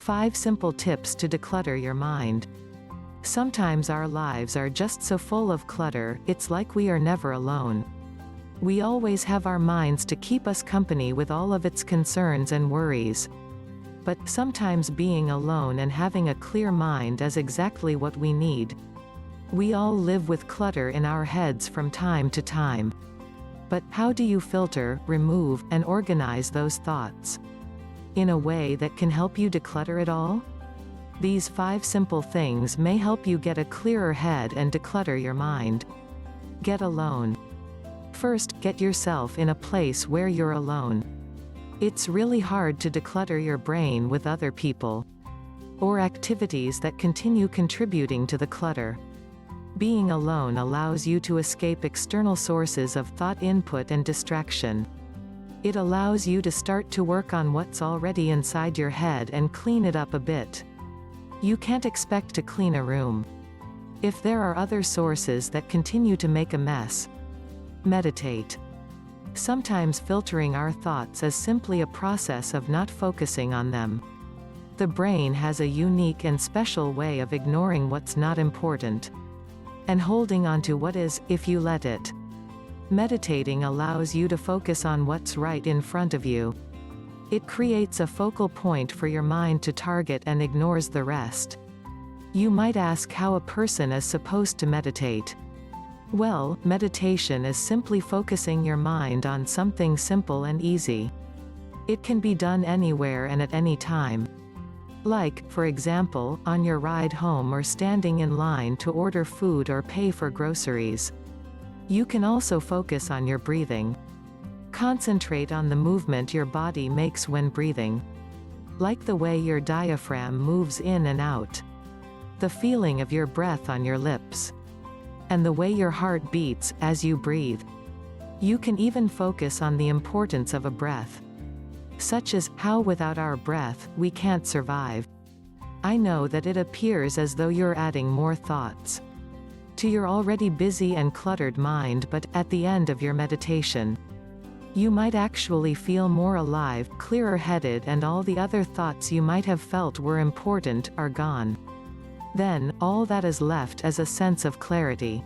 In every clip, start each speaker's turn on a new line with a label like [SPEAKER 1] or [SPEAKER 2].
[SPEAKER 1] 5 simple tips to declutter your mind. Sometimes our lives are just so full of clutter, it's like we are never alone. We always have our minds to keep us company with all of its concerns and worries. But sometimes being alone and having a clear mind is exactly what we need. We all live with clutter in our heads from time to time. But how do you filter, remove, and organize those thoughts in a way that can help you declutter it all? These 5 simple things may help you get a clearer head and declutter your mind. Get alone. First, get yourself in a place where you're alone. It's really hard to declutter your brain with other people or activities that continue contributing to the clutter. Being alone allows you to escape external sources of thought input and distraction. It allows you to start to work on what's already inside your head and clean it up a bit. You can't expect to clean a room if there are other sources that continue to make a mess. Meditate. Sometimes filtering our thoughts is simply a process of not focusing on them. The brain has a unique and special way of ignoring what's not important and holding on to what is, if you let it. Meditating allows you to focus on what's right in front of you. It creates a focal point for your mind to target and ignores the rest. You might ask how a person is supposed to meditate. Well, meditation is simply focusing your mind on something simple and easy. It can be done anywhere and at any time. Like, for example, on your ride home or standing in line to order food or pay for groceries. You can also focus on your breathing. Concentrate on the movement your body makes when breathing. Like the way your diaphragm moves in and out. The feeling of your breath on your lips. And the way your heart beats as you breathe. You can even focus on the importance of a breath. Such as, how without our breath, we can't survive. I know that it appears as though you're adding more thoughts to your already busy and cluttered mind, but at the end of your meditation, you might actually feel more alive, clearer-headed, and all the other thoughts you might have felt were important are gone. Then, all that is left is a sense of clarity.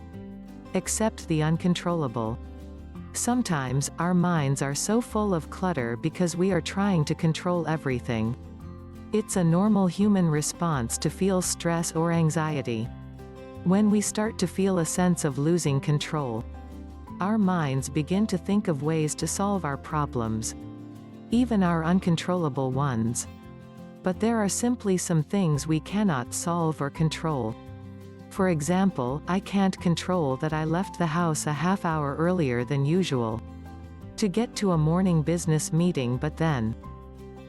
[SPEAKER 1] Accept the uncontrollable. Sometimes, our minds are so full of clutter because we are trying to control everything. It's a normal human response to feel stress or anxiety. When we start to feel a sense of losing control, our minds begin to think of ways to solve our problems, even our uncontrollable ones. But there are simply some things we cannot solve or control. For example, I can't control that I left the house a half hour earlier than usual to get to a morning business meeting, but then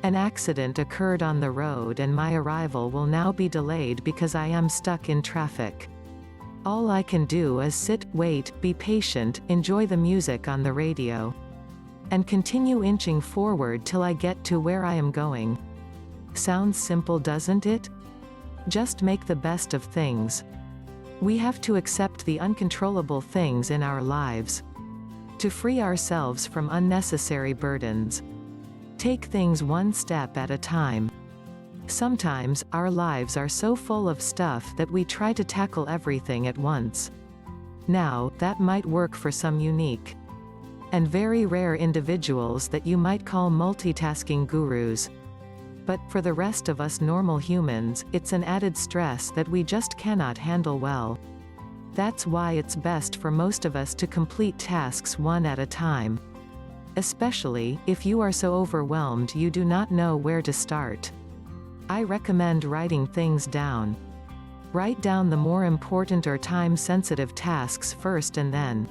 [SPEAKER 1] an accident occurred on the road and my arrival will now be delayed because I am stuck in traffic. All I can do is sit, wait, be patient, enjoy the music on the radio, and continue inching forward till I get to where I am going. Sounds simple, doesn't it? Just make the best of things. We have to accept the uncontrollable things in our lives to free ourselves from unnecessary burdens. Take things one step at a time. Sometimes, our lives are so full of stuff that we try to tackle everything at once. Now, that might work for some unique and very rare individuals that you might call multitasking gurus. But, for the rest of us normal humans, it's an added stress that we just cannot handle well. That's why it's best for most of us to complete tasks one at a time. Especially, if you are so overwhelmed you do not know where to start. I recommend writing things down. Write down the more important or time-sensitive tasks first and then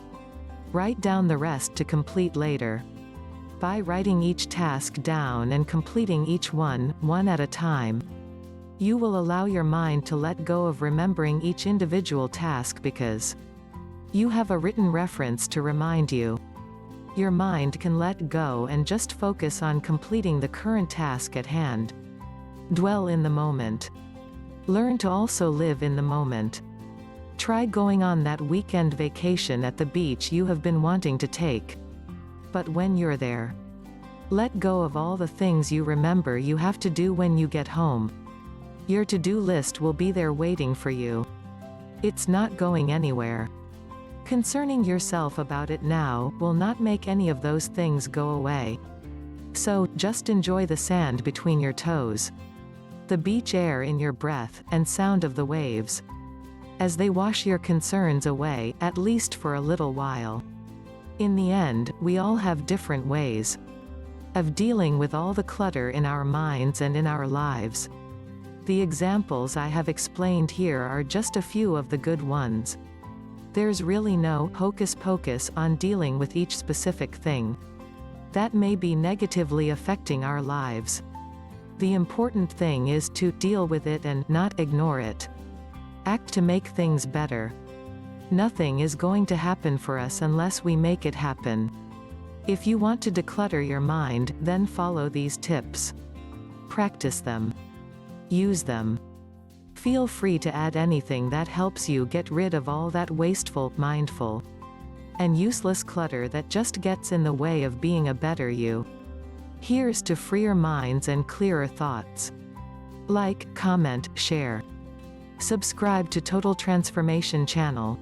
[SPEAKER 1] write down the rest to complete later. By writing each task down and completing each one at a time, you will allow your mind to let go of remembering each individual task because you have a written reference to remind you. Your mind can let go and just focus on completing the current task at hand. Dwell in the moment. Learn to also live in the moment. Try going on that weekend vacation at the beach you have been wanting to take. But when you're there, let go of all the things you remember you have to do when you get home. Your to-do list will be there waiting for you. It's not going anywhere. Concerning yourself about it now will not make any of those things go away. So, just enjoy the sand between your toes, the beach air in your breath, and sound of the waves, as they wash your concerns away, at least for a little while. In the end, we all have different ways of dealing with all the clutter in our minds and in our lives. The examples I have explained here are just a few of the good ones. There's really no hocus pocus on dealing with each specific thing that may be negatively affecting our lives. The important thing is to deal with it and not ignore it. Act to make things better. Nothing is going to happen for us unless we make it happen. If you want to declutter your mind, then follow these tips. Practice them. Use them. Feel free to add anything that helps you get rid of all that wasteful, mindful, and useless clutter that just gets in the way of being a better you. Here's to freer minds and clearer thoughts. Like, comment, share. Subscribe to Total Transformation channel.